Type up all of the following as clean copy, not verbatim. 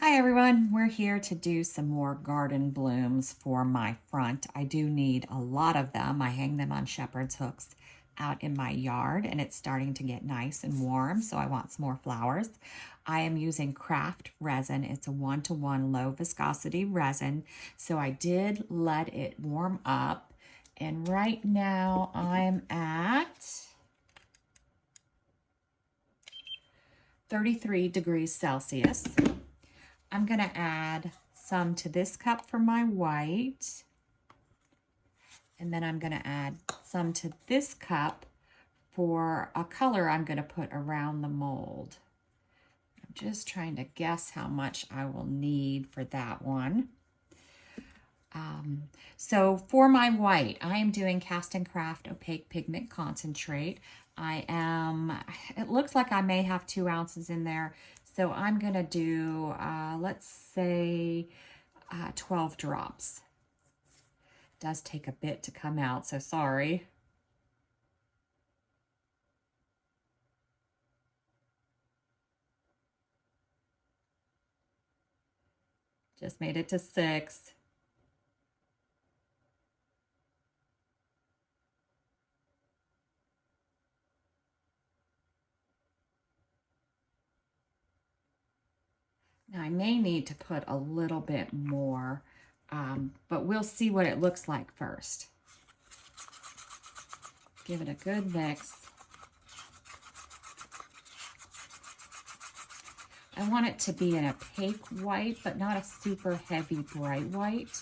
Hi everyone, we're here to do some more garden blooms for my front. I do need a lot of them. I hang them on shepherd's hooks out in my yard and it's starting to get nice and warm, so I want some more flowers. I am using Craft Resin. It's a 1-to-1 low viscosity resin, so I did let it warm up, and right now I'm at 33 degrees Celsius. I'm going to add some to this cup for my white, and then I'm going to add some to this cup for a color I'm going to put around the mold. I'm just trying to guess how much I will need for that one. So for my white, I am doing CastinCraft Opaque Pigment Concentrate. It looks like I may have 2 ounces in there. So I'm gonna do, let's say 12 drops. It does take a bit to come out, so sorry. Just made it to 6. Now I may need to put a little bit more, but we'll see what it looks like first. Give it a good mix. I want it to be an opaque white, but not a super heavy bright white.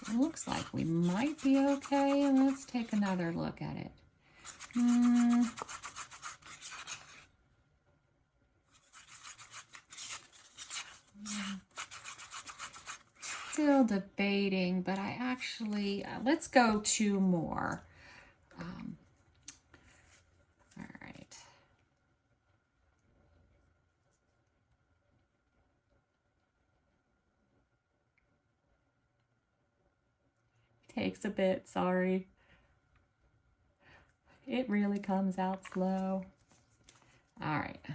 It looks like we might be okay. Let's take another look at it. Still debating, but I actually, let's go 2 more. All right. Takes a bit, sorry. It really comes out slow. All right.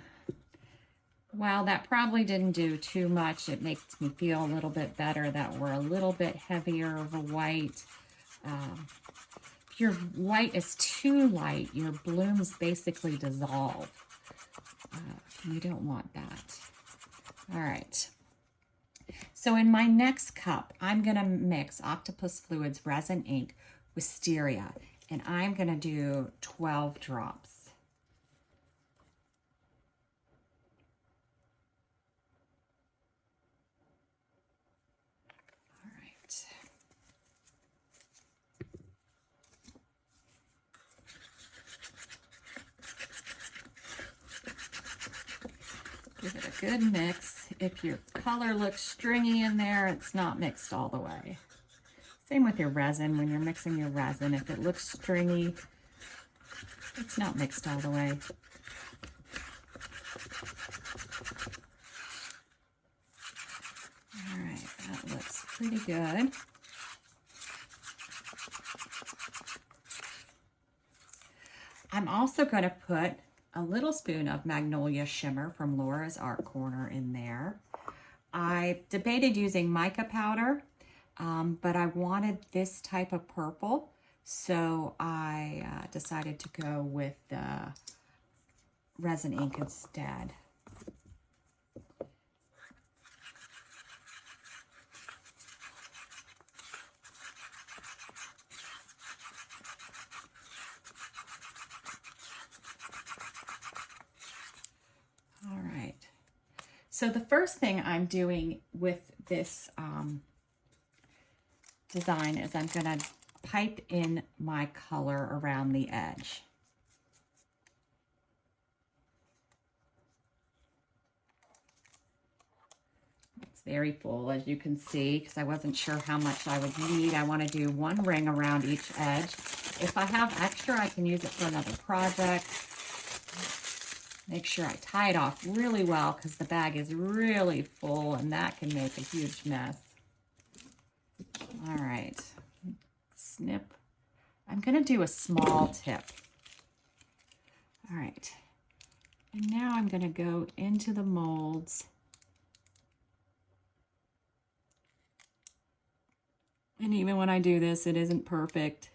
While that probably didn't do too much, it makes me feel a little bit better that we're a little bit heavier of a white. If your white is too light, your blooms basically dissolve. You don't want that. All right. So in my next cup, I'm going to mix Octopus Fluids Resin Ink with Wisteria, and I'm going to do 12 drops. All right. Give it a good mix. If your color looks stringy in there, it's not mixed all the way. Same with your resin. When you're mixing your resin, if it looks stringy, it's not mixed all the way. All right, that looks pretty good. I'm also going to put a little spoon of Magnolia Shimmer from Laura's Art Corner in there. I debated using mica powder, but I wanted this type of purple, so I decided to go with the resin ink instead. All right. So the first thing I'm doing with this design is I'm going to pipe in my color around the edge. It's very full, as you can see, because I wasn't sure how much I would need. I want to do 1 ring around each edge. If I have extra, I can use it for another project. Make sure I tie it off really well because the bag is really full and that can make a huge mess. All right, snip. I'm going to do a small tip. All right, and now I'm going to go into the molds And even when I do this, it isn't perfect.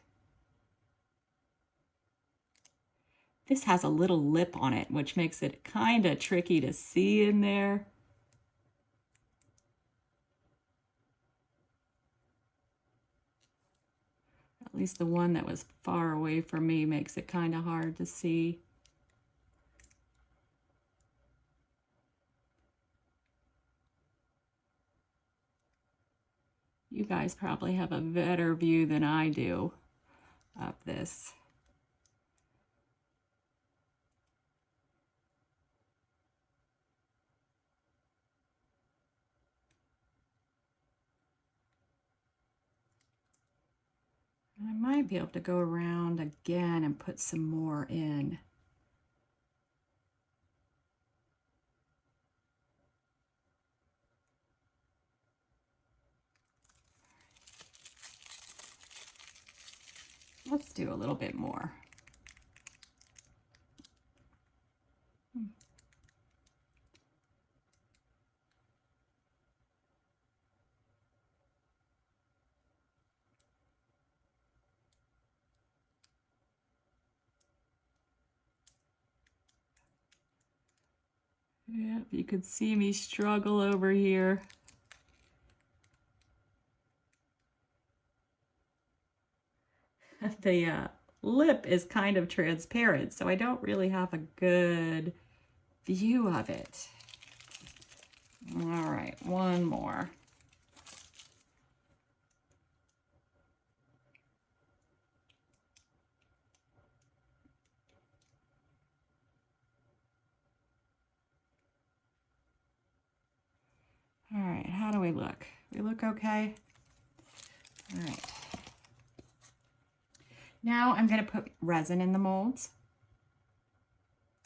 This has a little lip on it, which makes it kind of tricky to see in there. At least the one that was far away from me makes it kind of hard to see. You guys probably have a better view than I do of this. I might be able to go around again and put some more in. Let's do a little bit more. Yep, you could see me struggle over here. The lip is kind of transparent, so I don't really have a good view of it. All right, one more. All right, how do we look? We look okay? All right. Now I'm going to put resin in the molds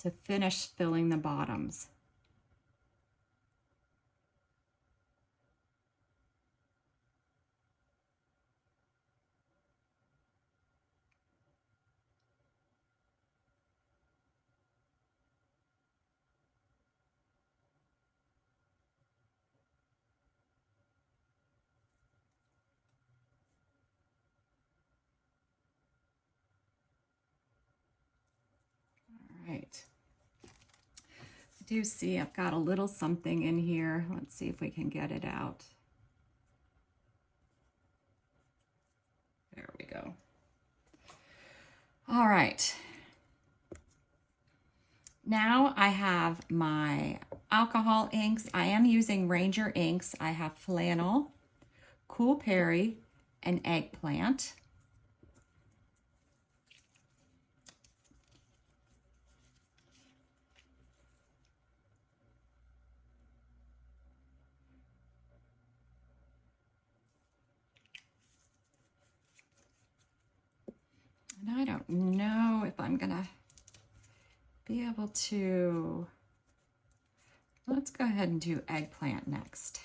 to finish filling the bottoms. Right. I do see I've got a little something in here. Let's see if we can get it out. There we go. All right. Now I have my alcohol inks. I am using Ranger inks. I have flannel, Cool Perry, and eggplant. And I don't know if I'm gonna be able to, let's go ahead and do eggplant next.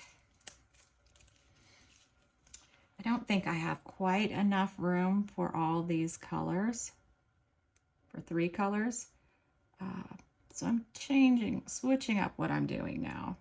I don't think I have quite enough room for all these colors, for 3 colors. So I'm switching up what I'm doing now.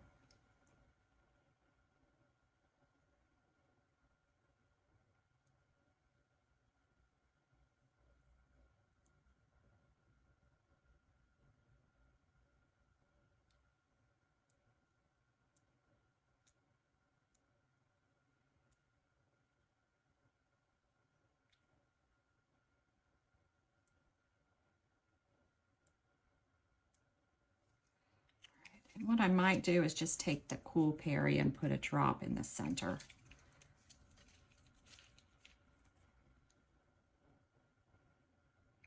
And what I might do is just take the Cool Perry and put a drop in the center.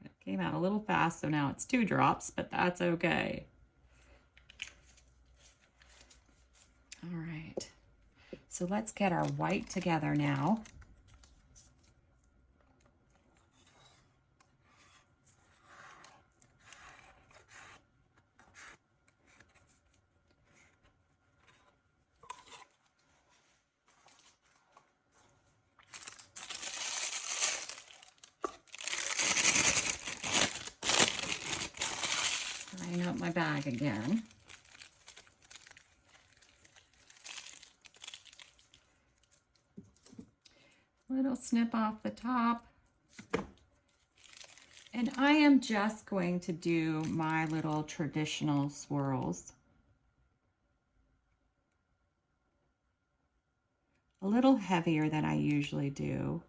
It came out a little fast, so now it's 2 drops, but that's okay. All right, so let's get our white together now. Tying up my bag again. little snip off the top. And I am just going to do my little traditional swirls. A little heavier than I usually do.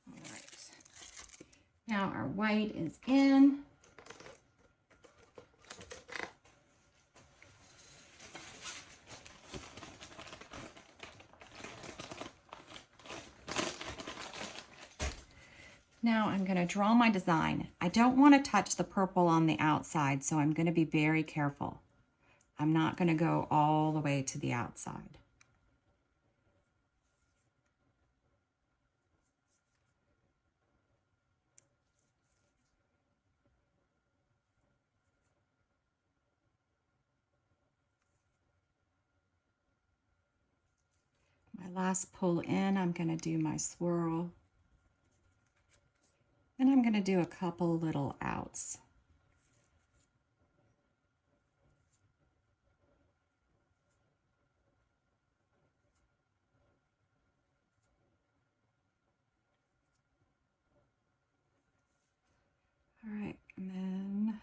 All right. Now our white is in. Now I'm going to draw my design. I don't want to touch the purple on the outside, so I'm going to be very careful. I'm not going to go all the way to the outside. My last pull in, I'm going to do my swirl. And I'm going to do a couple little outs. All right, and then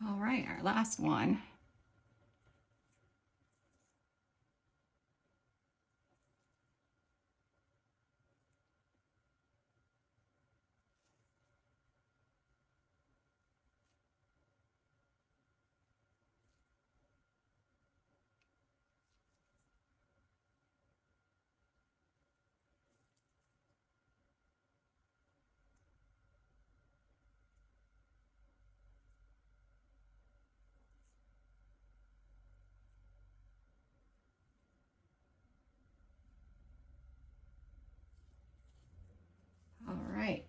all right, our last one. All right.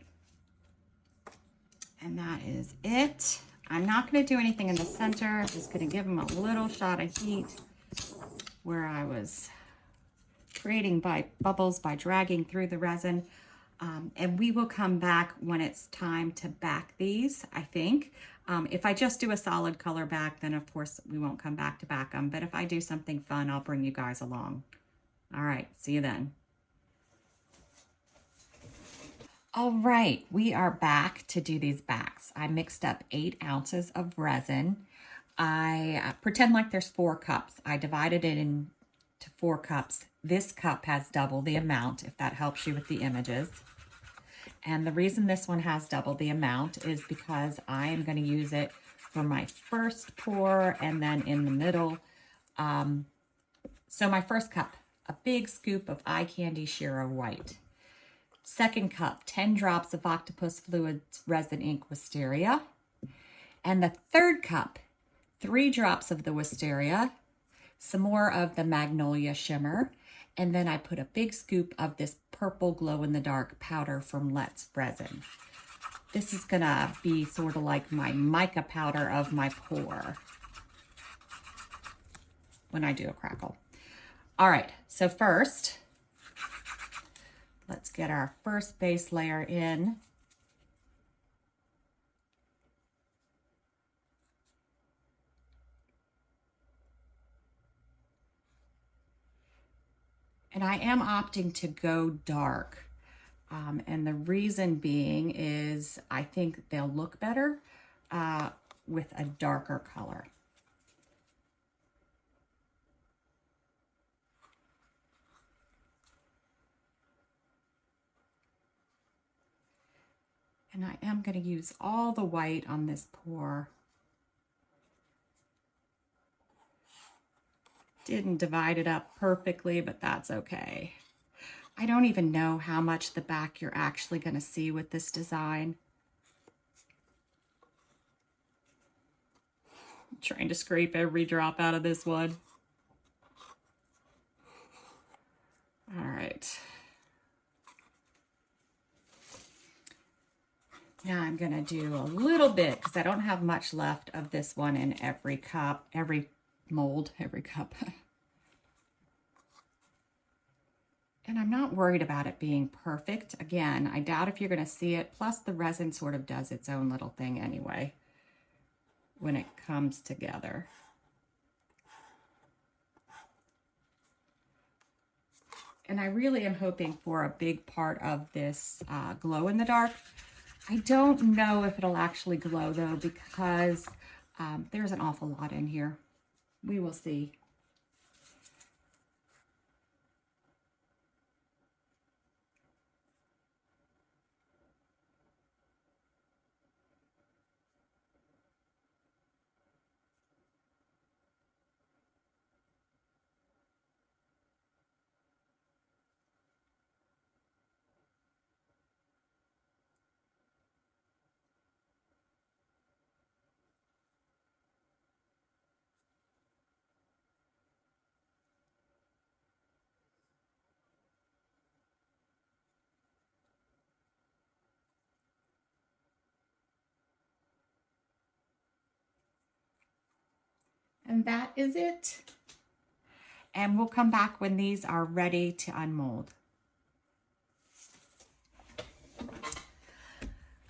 And that is it. I'm not going to do anything in the center. I'm just going to give them a little shot of heat where I was creating bubbles by dragging through the resin. And we will come back when it's time to back these, I think. If I just do a solid color back, then of course we won't come back to back them. But if I do something fun, I'll bring you guys along. All right, see you then. All right, we are back to do these backs. I mixed up 8 ounces of resin. I pretend like there's 4 cups. I divided it into 4 cups. This cup has double the amount, if that helps you with the images. And the reason this one has double the amount is because I am going to use it for my first pour and then in the middle. So my first cup, a big scoop of Eye Candy Shiro White. Second cup, 10 drops of Octopus Fluids Resin Ink Wisteria. And the third cup, 3 drops of the Wisteria, some more of the Magnolia Shimmer, and then I put a big scoop of this purple glow-in-the-dark powder from Let's Resin. This is gonna be sort of like my mica powder of my pour when I do a crackle. All right, so first, let's get our first base layer in. And I am opting to go dark. And the reason being is I think they'll look better with a darker color. And I am going to use all the white on this pour. Didn't divide it up perfectly, but that's okay. I don't even know how much the back you're actually going to see with this design. I'm trying to scrape every drop out of this one. All right. Now I'm going to do a little bit, because I don't have much left of this one in every cup, every mold, every cup. And I'm not worried about it being perfect. Again, I doubt if you're going to see it. Plus the resin sort of does its own little thing anyway when it comes together. And I really am hoping for a big part of this glow in the dark. I don't know if it'll actually glow though, because there's an awful lot in here. We will see. And that is it. And we'll come back when these are ready to unmold.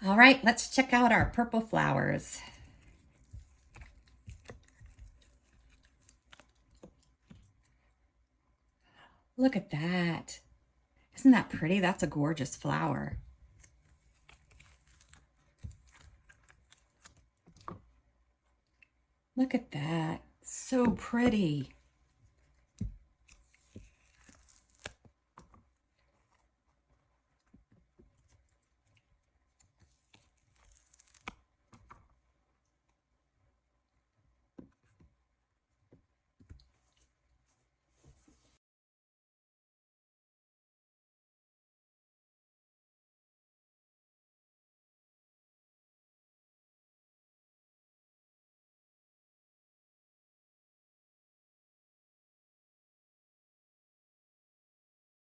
All right, let's check out our purple flowers. Look at that. Isn't that pretty? That's a gorgeous flower. Look at that. So pretty.